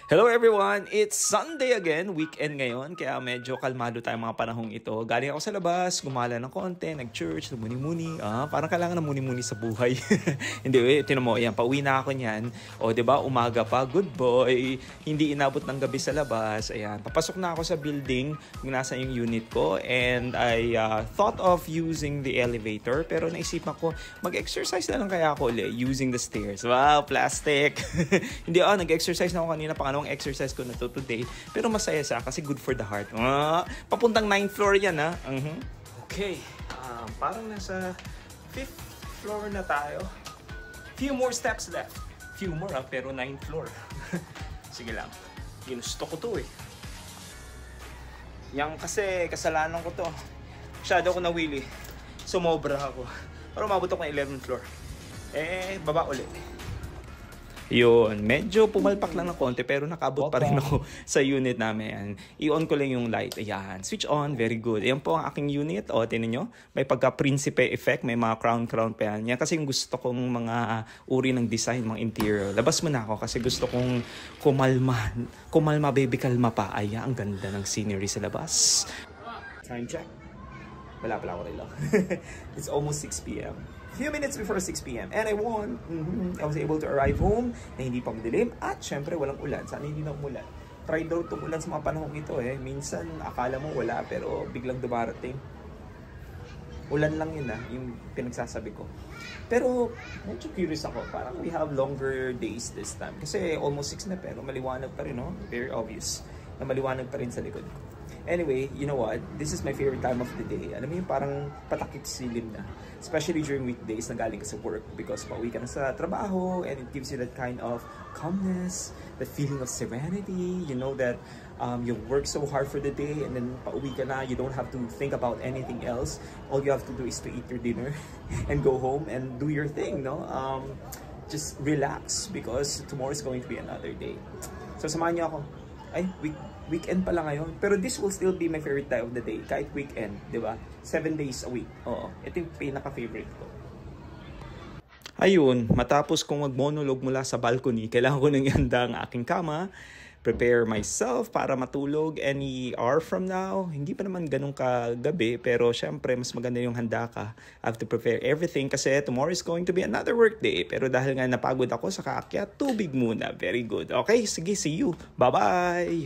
Hello everyone! It's Sunday again, weekend ngayon, kaya medyo kalmado tayo mga panahong ito. Galing ako sa labas, gumala ng konti, nag-church, muni-muni. Parang kailangan ng muni-muni sa buhay. Hindi, tinan mo, yan, pauwi na ako niyan. O, diba, umaga pa, good boy. Hindi inabot ng gabi sa labas. Ayan, papasok na ako sa building, nasa yung unit ko, and I thought of using the elevator, pero naisipan ko, mag-exercise na lang kaya ako ulit, using the stairs. Wow, plastic! Hindi, nag-exercise na ako kanina, pangalawang exercise ko na to today. Pero masaya siya kasi good for the heart. Papuntang 9th floor yan, ha? Okay. Parang nasa 5th floor na tayo. Few more steps left. Few more, pero 9th floor. Sige lang. Ginusto ko to, eh. Yang kasi kasalanan ko to. Masyado ko nawili. Sumobra ako. Pero umabot ako ng 11th floor. Baba ulit. Yun, medyo pumalpak lang ng konti pero nakabot pa rin ako sa unit namin. I-on ko lang yung light. Ayan, switch on, very good. Ayan po ang aking unit. O, tinan nyo, may pagka-prinsipe effect, may mga crown pa yan. Yan kasi yung gusto kong mga uri ng design, mga interior. Labas mo na ako kasi gusto kong kumalma baby, kalma pa. Ayan, ang ganda ng scenery sa labas. Time check. Wala pala ako rin lang. It's almost 6 p.m. Few minutes before 6 p.m. And I won. I was able to arrive home na hindi pa madilim at syempre walang ulan. Sana hindi na umulan. Try daw tumulan sa mga panahong ito eh. Minsan akala mo wala pero biglang dumarating. Ulan lang yun yung pinagsasabi ko. Pero medyo curious ako. Parang we have longer days this time. Kasi almost 6 na pero maliwanag pa rin, no? Very obvious na maliwanag pa rin sa likod ko. Anyway, you know what? This is my favorite time of the day. Alam mo yung parang patakip silim na. Especially during weekdays na galing ka sa work because pauwi ka na sa trabaho and it gives you that kind of calmness, that feeling of serenity. You know that you work so hard for the day and then pauwi ka na, you don't have to think about anything else. All you have to do is to eat your dinner and go home and do your thing, no? Just relax because tomorrow is going to be another day. So samahan niyo ako. Weekend pala ngayon. Pero this will still be my favorite time of the day. Kahit weekend, di ba? 7 days a week. Oo. Ito yung pinaka-favorite ko. Ayun, matapos kong mag-monologue mula sa balcony, kailangan ko nang ihanda ang aking kama, prepare myself para matulog any hour from now. Hindi pa naman ganun kagabi, pero syempre, mas maganda yung handa ka. I have to prepare everything kasi tomorrow is going to be another work day. Pero dahil nga napagod ako sa kaakyat, tubig muna. Very good. Okay, sige, see you. Bye-bye!